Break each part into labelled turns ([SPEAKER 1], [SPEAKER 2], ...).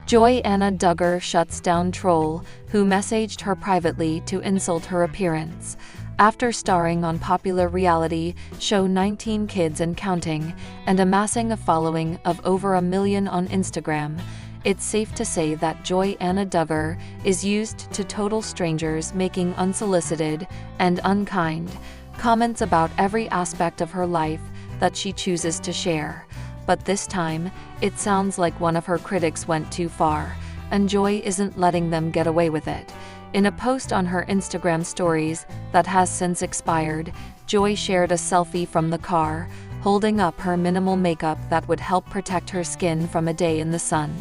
[SPEAKER 1] Jana Duggar shuts down troll who messaged her privately to insult her appearance. After starring on popular reality show 19 Kids and Counting and amassing a following of over 1 million on Instagram, it's safe to say that Jana Duggar is used to total strangers making unsolicited and unkind comments about every aspect of her life that she chooses to share. But this time, it sounds like one of her critics went too far, and Joy isn't letting them get away with it. In a post on her Instagram stories that has since expired, Joy shared a selfie from the car, holding up her minimal makeup that would help protect her skin from a day in the sun.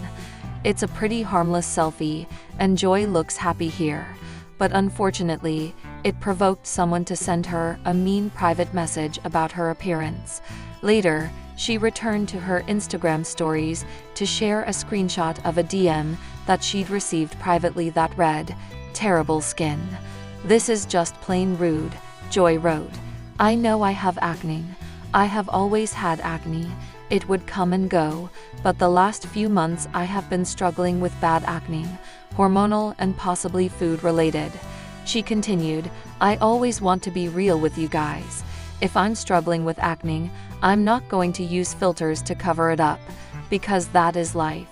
[SPEAKER 1] It's a pretty harmless selfie, and Joy looks happy here. But unfortunately, it provoked someone to send her a mean private message about her appearance. Later, she returned to her Instagram stories to share a screenshot of a DM that she'd received privately that read, "Terrible skin. This is just plain rude," Joy wrote. "I know I have acne. I have always had acne. It would come and go, but the last few months I have been struggling with bad acne, hormonal and possibly food related." She continued, "I always want to be real with you guys. If I'm struggling with acne, I'm not going to use filters to cover it up, because that is life.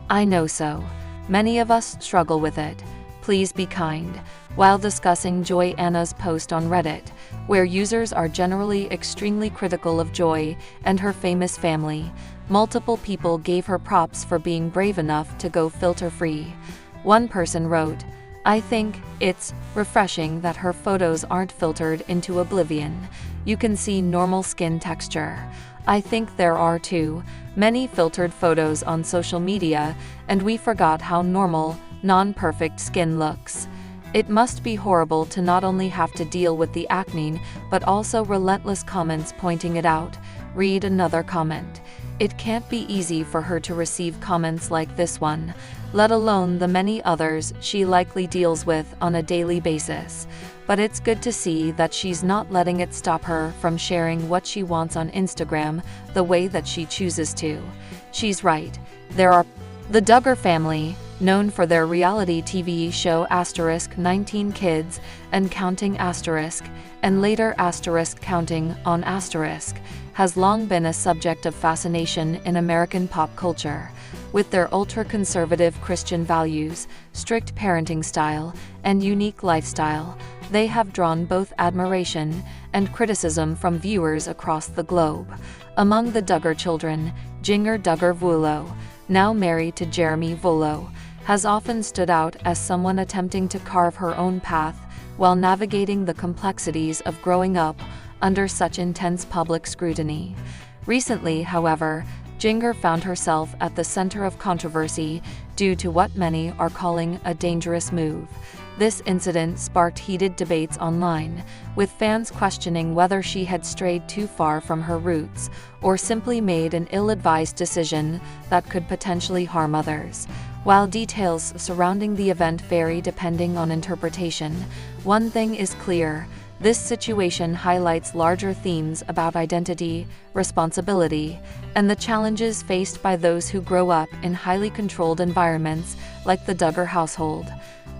[SPEAKER 1] I know so. Many of us struggle with it. Please be kind." While discussing Jana's post on Reddit, where users are generally extremely critical of Joy and her famous family, multiple people gave her props for being brave enough to go filter-free. One person wrote, "I think it's refreshing that her photos aren't filtered into oblivion. You can see normal skin texture. I think there are too many filtered photos on social media, and we forgot how normal, non-perfect skin looks. It must be horrible to not only have to deal with the acne, but also relentless comments pointing it out." Read another comment. "It can't be easy for her to receive comments like this one, let alone the many others she likely deals with on a daily basis. But it's good to see that she's not letting it stop her from sharing what she wants on Instagram the way that she chooses to. She's right. There are the Duggar family, known for their reality TV show *19 Kids and Counting*, and later *Counting on*, has long been a subject of fascination in American pop culture. With their ultra-conservative Christian values, strict parenting style, and unique lifestyle, they have drawn both admiration and criticism from viewers across the globe. Among the Duggar children, Jinger Duggar, now married to Jeremy Volo, has often stood out as someone attempting to carve her own path while navigating the complexities of growing up under such intense public scrutiny. Recently, however, Jinger found herself at the center of controversy due to what many are calling a dangerous move. This incident sparked heated debates online, with fans questioning whether she had strayed too far from her roots or simply made an ill-advised decision that could potentially harm others. While details surrounding the event vary depending on interpretation, one thing is clear: this situation highlights larger themes about identity, responsibility, and the challenges faced by those who grow up in highly controlled environments like the Duggar household.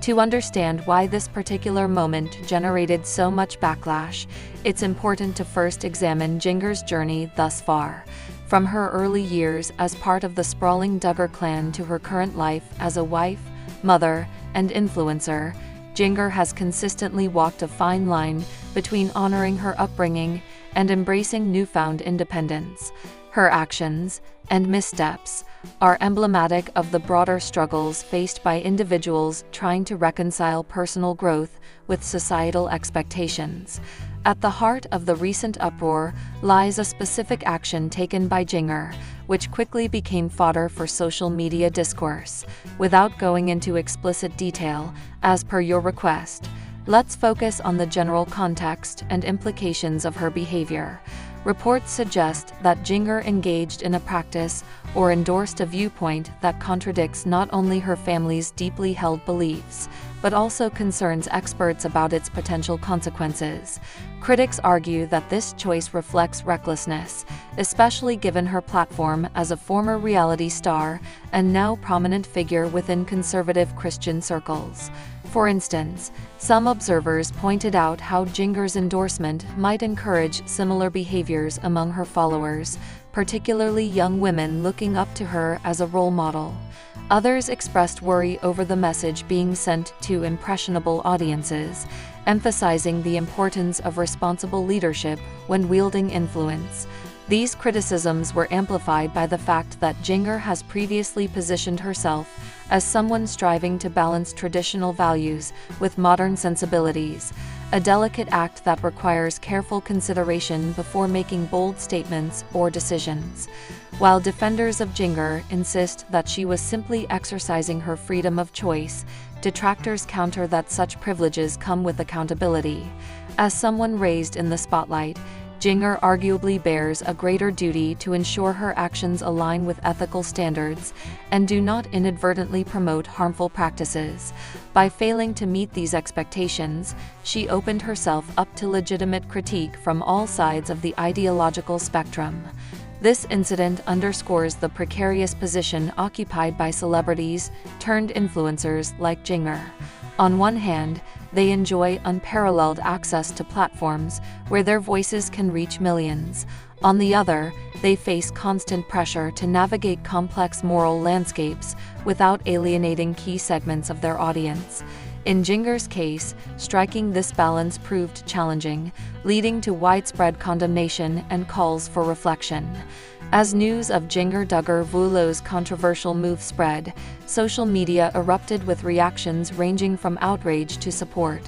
[SPEAKER 1] To understand why this particular moment generated so much backlash, it's important to first examine Jinger's journey thus far. From her early years as part of the sprawling Duggar clan to her current life as a wife, mother, and influencer, Jinger has consistently walked a fine line between honoring her upbringing and embracing newfound independence. Her actions and missteps are emblematic of the broader struggles faced by individuals trying to reconcile personal growth with societal expectations. At the heart of the recent uproar lies a specific action taken by Jinger, which quickly became fodder for social media discourse. Without going into explicit detail, as per your request, let's focus on the general context and implications of her behavior. Reports suggest that Jinger engaged in a practice or endorsed a viewpoint that contradicts not only her family's deeply held beliefs, but also concerns experts about its potential consequences. Critics argue that this choice reflects recklessness, especially given her platform as a former reality star and now prominent figure within conservative Christian circles. For instance, some observers pointed out how Jinger's endorsement might encourage similar behaviors among her followers, particularly young women looking up to her as a role model. Others expressed worry over the message being sent to impressionable audiences, emphasizing the importance of responsible leadership when wielding influence. These criticisms were amplified by the fact that Jinger has previously positioned herself as someone striving to balance traditional values with modern sensibilities, a delicate act that requires careful consideration before making bold statements or decisions. While defenders of Jinger insist that she was simply exercising her freedom of choice, detractors counter that such privileges come with accountability. As someone raised in the spotlight, Jinger arguably bears a greater duty to ensure her actions align with ethical standards and do not inadvertently promote harmful practices. By failing to meet these expectations, she opened herself up to legitimate critique from all sides of the ideological spectrum. This incident underscores the precarious position occupied by celebrities turned influencers like Jinger. On one hand, they enjoy unparalleled access to platforms where their voices can reach millions. On the other, they face constant pressure to navigate complex moral landscapes without alienating key segments of their audience. In Jinger's case, striking this balance proved challenging, leading to widespread condemnation and calls for reflection. As news of Jinger Duggar Vuolo's controversial move spread, social media erupted with reactions ranging from outrage to support.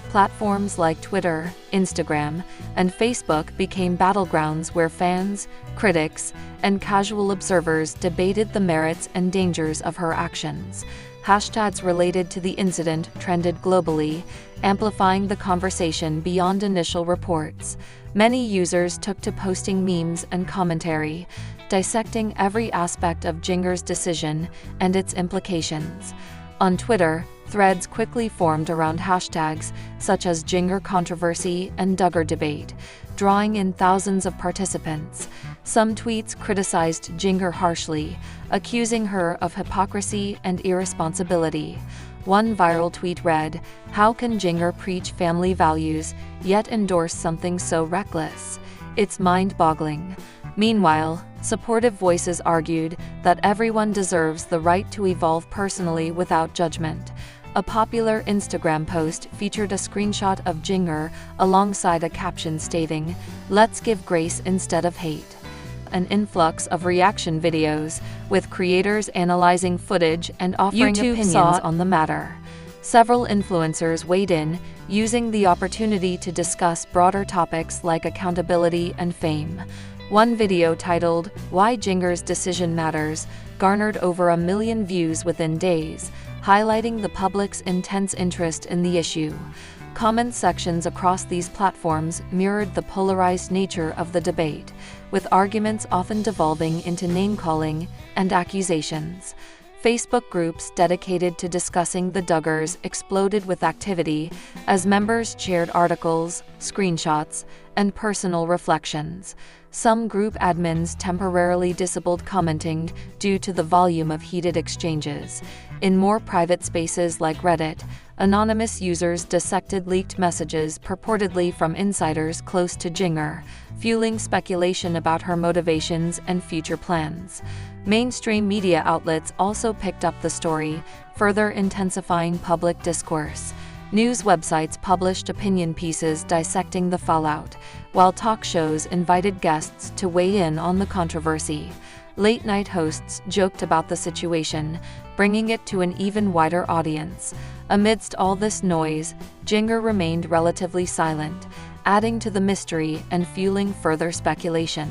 [SPEAKER 1] Platforms like Twitter, Instagram, and Facebook became battlegrounds where fans, critics, and casual observers debated the merits and dangers of her actions. Hashtags related to the incident trended globally, amplifying the conversation beyond initial reports. Many users took to posting memes and commentary, dissecting every aspect of Jinger's decision and its implications. On Twitter, threads quickly formed around hashtags such as Jinger controversy and Duggar debate, drawing in thousands of participants. Some tweets criticized Jinger harshly, accusing her of hypocrisy and irresponsibility. One viral tweet read, "How can Jinger preach family values, yet endorse something so reckless? It's mind-boggling." Meanwhile, supportive voices argued that everyone deserves the right to evolve personally without judgment. A popular Instagram post featured a screenshot of Jinger alongside a caption stating, "Let's give grace instead of hate." An influx of reaction videos, with creators analyzing footage and offering opinions on the matter. Several influencers weighed in, using the opportunity to discuss broader topics like accountability and fame. One video titled, "Why Jinger's Decision Matters," garnered over 1 million views within days, highlighting the public's intense interest in the issue. Comment sections across these platforms mirrored the polarized nature of the debate, with arguments often devolving into name-calling and accusations. Facebook groups dedicated to discussing the Duggars exploded with activity as members shared articles, screenshots, and personal reflections. Some group admins temporarily disabled commenting due to the volume of heated exchanges. In more private spaces like Reddit, anonymous users dissected leaked messages purportedly from insiders close to Jinger, fueling speculation about her motivations and future plans. Mainstream media outlets also picked up the story, further intensifying public discourse. News websites published opinion pieces dissecting the fallout, while talk shows invited guests to weigh in on the controversy. Late-night hosts joked about the situation, bringing it to an even wider audience. Amidst all this noise, Jinger remained relatively silent, adding to the mystery and fueling further speculation.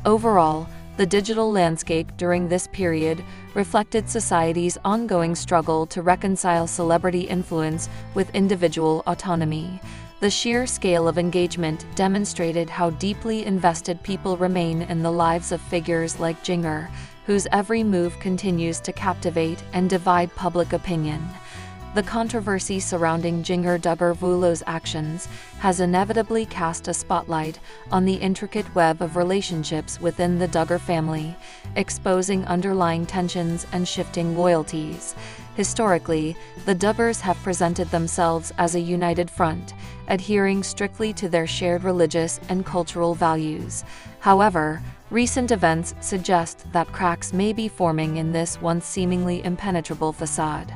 [SPEAKER 1] Overall, the digital landscape during this period reflected society's ongoing struggle to reconcile celebrity influence with individual autonomy. The sheer scale of engagement demonstrated how deeply invested people remain in the lives of figures like Jinger, whose every move continues to captivate and divide public opinion. The controversy surrounding Jinger Duggar actions has inevitably cast a spotlight on the intricate web of relationships within the Duggar family, exposing underlying tensions and shifting loyalties. Historically, the Duggars have presented themselves as a united front, adhering strictly to their shared religious and cultural values. However, recent events suggest that cracks may be forming in this once seemingly impenetrable facade.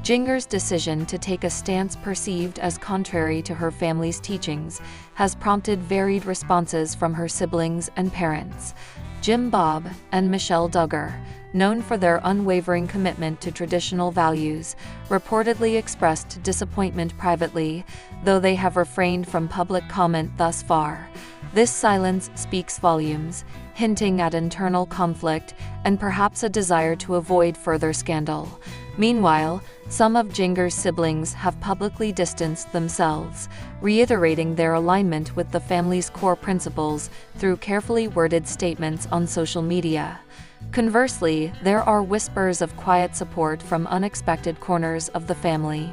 [SPEAKER 1] Jinger's decision to take a stance perceived as contrary to her family's teachings has prompted varied responses from her siblings and parents. Jim Bob and Michelle Duggar, known for their unwavering commitment to traditional values, reportedly expressed disappointment privately, though they have refrained from public comment thus far. This silence speaks volumes, hinting at internal conflict and perhaps a desire to avoid further scandal. Meanwhile, some of Jinger's siblings have publicly distanced themselves, reiterating their alignment with the family's core principles through carefully worded statements on social media. Conversely, there are whispers of quiet support from unexpected corners of the family.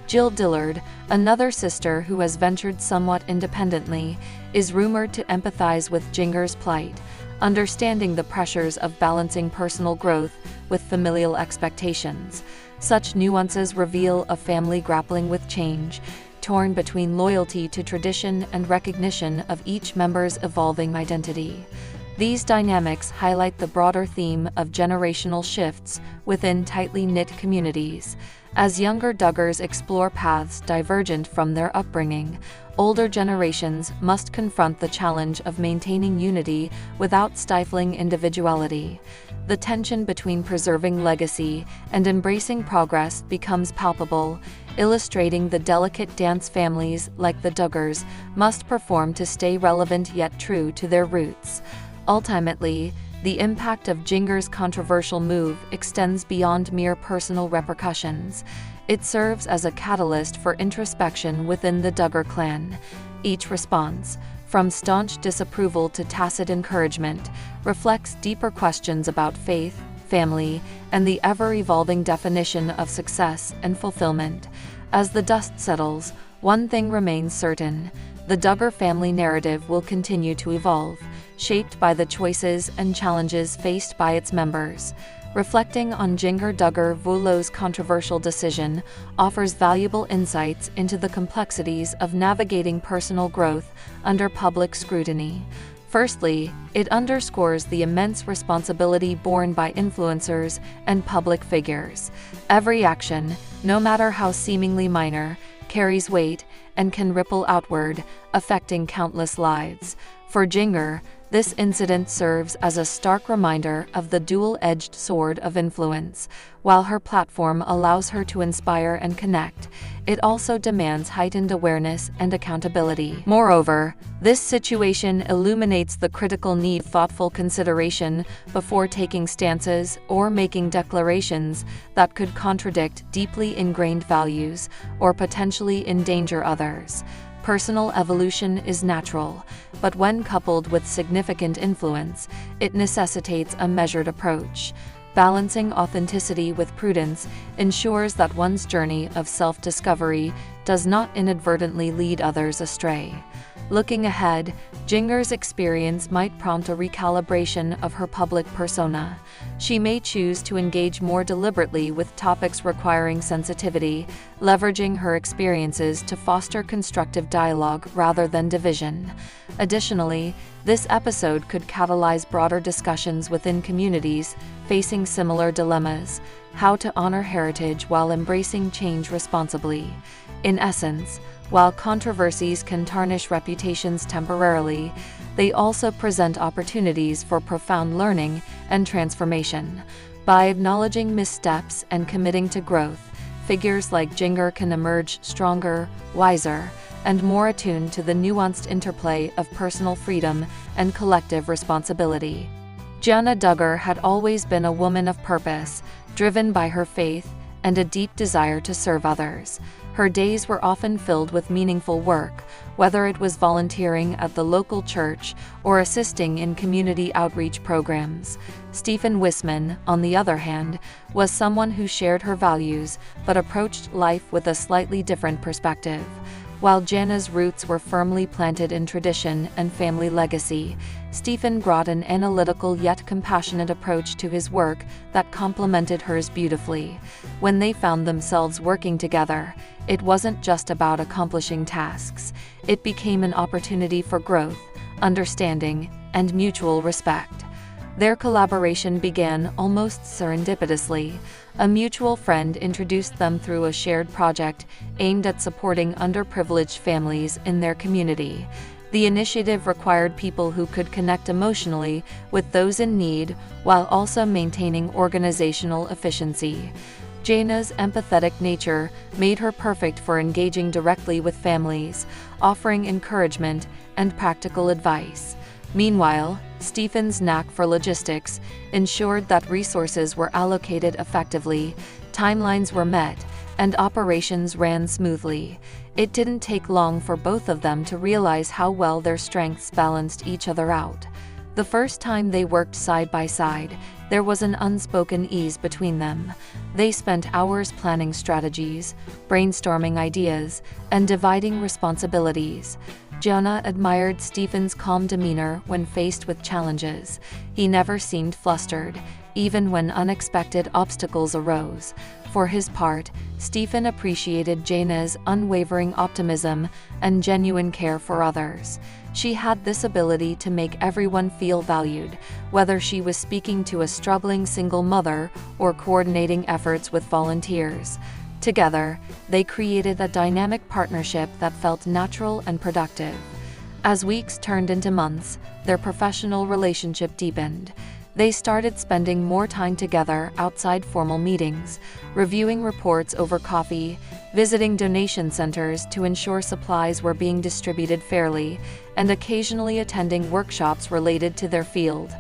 [SPEAKER 1] Jill Dillard, another sister who has ventured somewhat independently, is rumored to empathize with Jinger's plight, understanding the pressures of balancing personal growth with familial expectations. Such nuances reveal a family grappling with change, torn between loyalty to tradition and recognition of each member's evolving identity. These dynamics highlight the broader theme of generational shifts within tightly knit communities. As younger Duggars explore paths divergent from their upbringing, older generations must confront the challenge of maintaining unity without stifling individuality. The tension between preserving legacy and embracing progress becomes palpable, illustrating the delicate dance families like the Duggars must perform to stay relevant yet true to their roots. Ultimately, the impact of Jinger's controversial move extends beyond mere personal repercussions. It serves as a catalyst for introspection within the Duggar clan. Each response, from staunch disapproval to tacit encouragement, reflects deeper questions about faith, family, and the ever-evolving definition of success and fulfillment. As the dust settles, one thing remains certain: the Duggar family narrative will continue to evolve, shaped by the choices and challenges faced by its members. Reflecting on Jinger Duggar's controversial decision offers valuable insights into the complexities of navigating personal growth under public scrutiny. Firstly, it underscores the immense responsibility borne by influencers and public figures. Every action, no matter how seemingly minor, carries weight and can ripple outward, affecting countless lives. For Jinger, this incident serves as a stark reminder of the dual-edged sword of influence. While her platform allows her to inspire and connect, it also demands heightened awareness and accountability. Moreover, this situation illuminates the critical need for thoughtful consideration before taking stances or making declarations that could contradict deeply ingrained values or potentially endanger others. Personal evolution is natural, but when coupled with significant influence, it necessitates a measured approach. Balancing authenticity with prudence ensures that one's journey of self-discovery does not inadvertently lead others astray. Looking ahead, Jinger's experience might prompt a recalibration of her public persona. She may choose to engage more deliberately with topics requiring sensitivity, leveraging her experiences to foster constructive dialogue rather than division. Additionally, this episode could catalyze broader discussions within communities facing similar dilemmas: how to honor heritage while embracing change responsibly. In essence, while controversies can tarnish reputations temporarily, they also present opportunities for profound learning and transformation. By acknowledging missteps and committing to growth, figures like Jinger can emerge stronger, wiser, and more attuned to the nuanced interplay of personal freedom and collective responsibility. Jana Duggar had always been a woman of purpose, driven by her faith and a deep desire to serve others. Her days were often filled with meaningful work, whether it was volunteering at the local church or assisting in community outreach programs. Stephen Wisman, on the other hand, was someone who shared her values but approached life with a slightly different perspective. While Jana's roots were firmly planted in tradition and family legacy, Stephen brought an analytical yet compassionate approach to his work that complemented hers beautifully. When they found themselves working together, it wasn't just about accomplishing tasks. It became an opportunity for growth, understanding, and mutual respect. Their collaboration began almost serendipitously. A mutual friend introduced them through a shared project aimed at supporting underprivileged families in their community. The initiative required people who could connect emotionally with those in need while also maintaining organizational efficiency. Jana's empathetic nature made her perfect for engaging directly with families, offering encouragement and practical advice. Meanwhile, Stephen's knack for logistics ensured that resources were allocated effectively, timelines were met, and operations ran smoothly. It didn't take long for both of them to realize how well their strengths balanced each other out. The first time they worked side by side, there was an unspoken ease between them. They spent hours planning strategies, brainstorming ideas, and dividing responsibilities. Jana admired Stephen's calm demeanor when faced with challenges. He never seemed flustered, even when unexpected obstacles arose. For his part, Stephen appreciated Jana's unwavering optimism and genuine care for others. She had this ability to make everyone feel valued, whether she was speaking to a struggling single mother or coordinating efforts with volunteers. Together, they created a dynamic partnership that felt natural and productive. As weeks turned into months, their professional relationship deepened. They started spending more time together outside formal meetings, reviewing reports over coffee, visiting donation centers to ensure supplies were being distributed fairly, and occasionally attending workshops related to their field.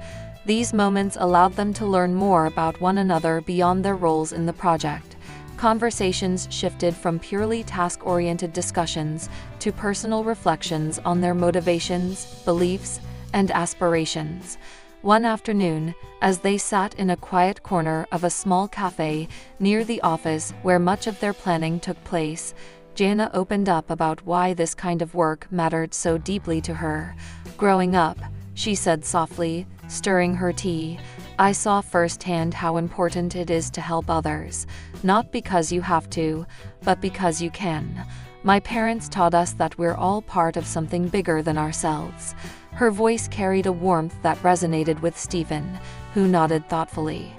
[SPEAKER 1] These moments allowed them to learn more about one another beyond their roles in the project. Conversations shifted from purely task-oriented discussions to personal reflections on their motivations, beliefs, and aspirations. One afternoon, as they sat in a quiet corner of a small cafe near the office where much of their planning took place, Jana opened up about why this kind of work mattered so deeply to her. "Growing up," she said softly, stirring her tea, "I saw firsthand how important it is to help others, not because you have to, but because you can. My parents taught us that we're all part of something bigger than ourselves." Her voice carried a warmth that resonated with Stephen, who nodded thoughtfully.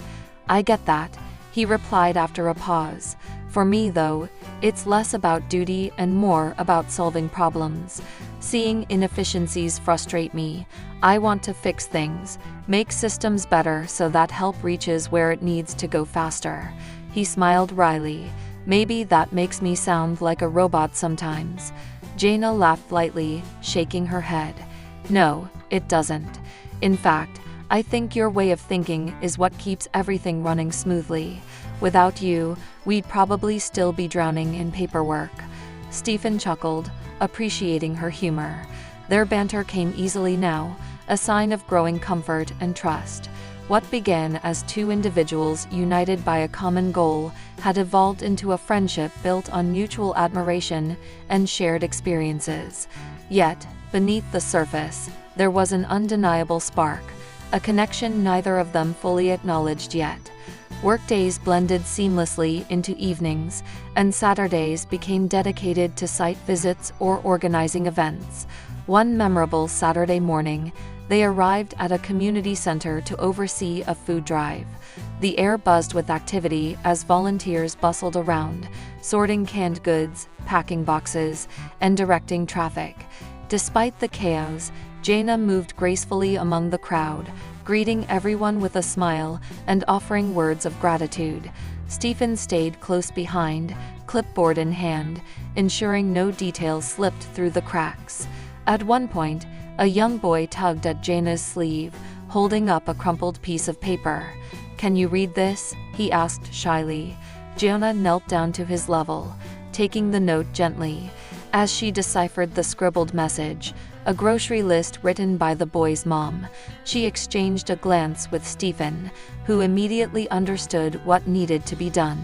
[SPEAKER 1] "I get that," he replied after a pause. "For me, though, it's less about duty and more about solving problems. Seeing inefficiencies frustrate me. I want to fix things, make systems better so that help reaches where it needs to go faster." He smiled wryly. "Maybe that makes me sound like a robot sometimes." Jana laughed lightly, shaking her head. "No, it doesn't. In fact, I think your way of thinking is what keeps everything running smoothly. Without you, we'd probably still be drowning in paperwork." Stephen chuckled, appreciating her humor. Their banter came easily now, a sign of growing comfort and trust. What began as two individuals united by a common goal had evolved into a friendship built on mutual admiration and shared experiences. Yet, beneath the surface, there was an undeniable spark, a connection neither of them fully acknowledged yet. Workdays blended seamlessly into evenings, and Saturdays became dedicated to site visits or organizing events. One memorable Saturday morning, they arrived at a community center to oversee a food drive. The air buzzed with activity as volunteers bustled around, sorting canned goods, packing boxes, and directing traffic. Despite the chaos, Jana moved gracefully among the crowd, greeting everyone with a smile and offering words of gratitude. Stephen stayed close behind, clipboard in hand, ensuring no detail slipped through the cracks. At one point, a young boy tugged at Jana's sleeve, holding up a crumpled piece of paper. "Can you read this?" he asked shyly. Jana knelt down to his level, taking the note gently. As she deciphered the scribbled message, a grocery list written by the boy's mom, she exchanged a glance with Stephen, who immediately understood what needed to be done,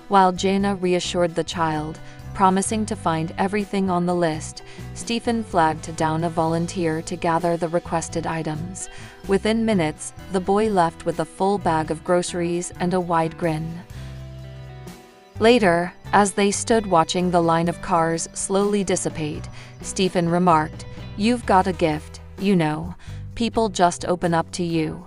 [SPEAKER 1] while Jana reassured the child, promising to find everything on the list. Stephen flagged down a volunteer to gather the requested items. Within minutes, the boy left with a full bag of groceries and a wide grin. Later, as they stood watching the line of cars slowly dissipate, Stephen remarked, "You've got a gift, you know. People just open up to you."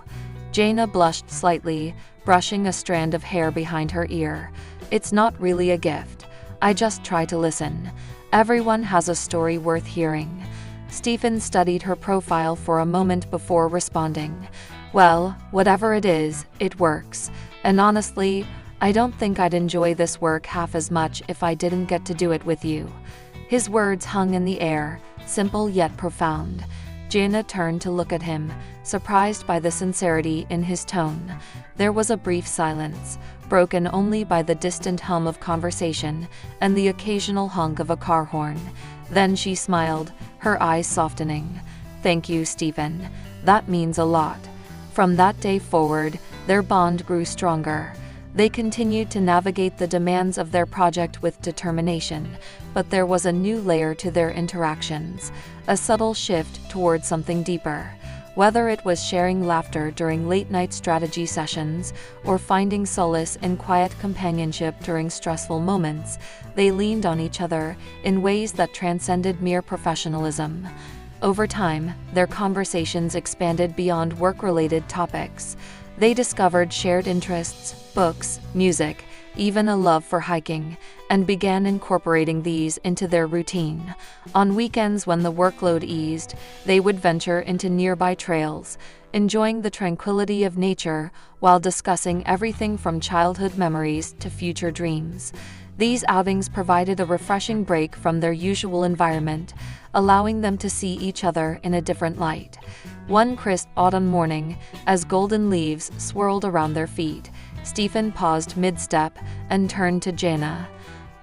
[SPEAKER 1] Jana blushed slightly, brushing a strand of hair behind her ear. "It's not really a gift. I just try to listen. Everyone has a story worth hearing." Stephen studied her profile for a moment before responding. "Well, whatever it is, it works. And honestly, I don't think I'd enjoy this work half as much if I didn't get to do it with you." His words hung in the air, simple yet profound. Jana turned to look at him, surprised by the sincerity in his tone. There was a brief silence, broken only by the distant hum of conversation and the occasional honk of a car horn. Then she smiled, her eyes softening. "Thank you, Stephen. That means a lot." From that day forward, their bond grew stronger. They continued to navigate the demands of their project with determination, but there was a new layer to their interactions, a subtle shift toward something deeper. Whether it was sharing laughter during late-night strategy sessions or finding solace in quiet companionship during stressful moments, they leaned on each other in ways that transcended mere professionalism. Over time, their conversations expanded beyond work-related topics. They discovered shared interests, books, music, even a love for hiking, and began incorporating these into their routine. On weekends when the workload eased, they would venture into nearby trails, enjoying the tranquility of nature while discussing everything from childhood memories to future dreams. These outings provided a refreshing break from their usual environment, allowing them to see each other in a different light. One crisp autumn morning, as golden leaves swirled around their feet, Stephen paused mid-step and turned to Jana.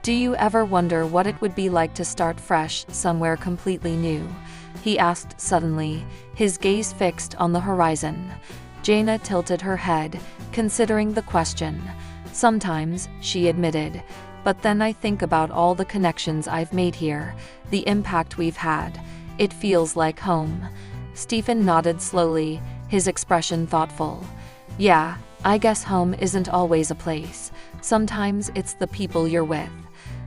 [SPEAKER 1] "Do you ever wonder what it would be like to start fresh somewhere completely new?" he asked suddenly, his gaze fixed on the horizon. Jana tilted her head, considering the question. "Sometimes," she admitted, "but then I think about all the connections I've made here, the impact we've had. It feels like home." Stephen nodded slowly, his expression thoughtful. "Yeah, I guess home isn't always a place. Sometimes it's the people you're with."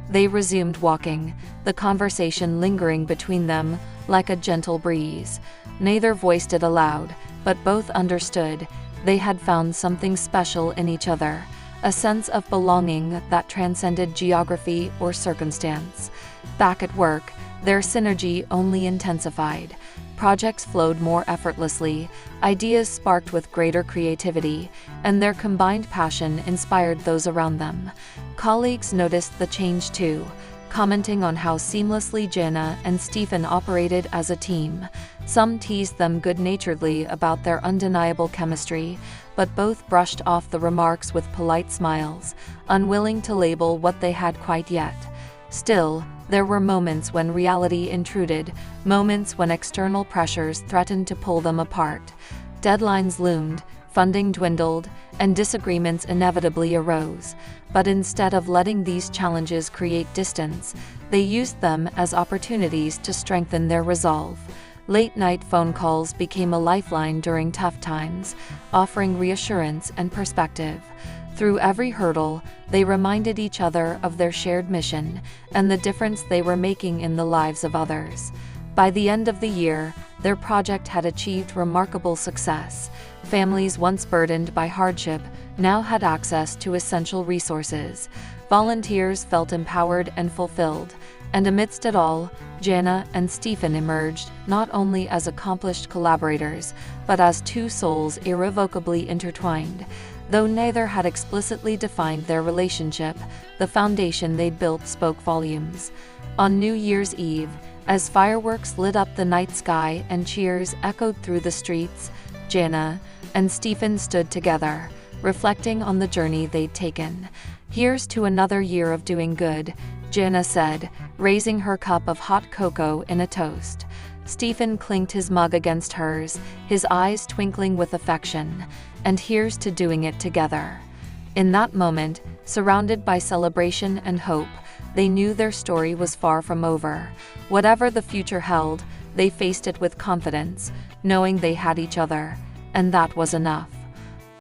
[SPEAKER 1] They resumed walking, the conversation lingering between them like a gentle breeze. Neither voiced it aloud, but both understood. They had found something special in each other, a sense of belonging that transcended geography or circumstance. Back at work, their synergy only intensified. Projects flowed more effortlessly, ideas sparked with greater creativity, and their combined passion inspired those around them. Colleagues noticed the change too, commenting on how seamlessly Jana and Stephen operated as a team. Some teased them good-naturedly about their undeniable chemistry, but both brushed off the remarks with polite smiles, unwilling to label what they had quite yet. Still, there were moments when reality intruded, moments when external pressures threatened to pull them apart. Deadlines loomed, funding dwindled, and disagreements inevitably arose. But instead of letting these challenges create distance, they used them as opportunities to strengthen their resolve. Late-night phone calls became a lifeline during tough times, offering reassurance and perspective. Through every hurdle, they reminded each other of their shared mission and the difference they were making in the lives of others. By the end of the year, their project had achieved remarkable success. Families once burdened by hardship now had access to essential resources. Volunteers felt empowered and fulfilled. And amidst it all, Jana and Stephen emerged not only as accomplished collaborators, but as two souls irrevocably intertwined. Though neither had explicitly defined their relationship, the foundation they'd built spoke volumes. On New Year's Eve, as fireworks lit up the night sky and cheers echoed through the streets, Jana and Stephen stood together, reflecting on the journey they'd taken. "Here's to another year of doing good," Jana said, raising her cup of hot cocoa in a toast. Stephen clinked his mug against hers, his eyes twinkling with affection. And here's to doing it together. In that moment, surrounded by celebration and hope, they knew their story was far from over. Whatever the future held, they faced it with confidence, knowing they had each other, and that was enough.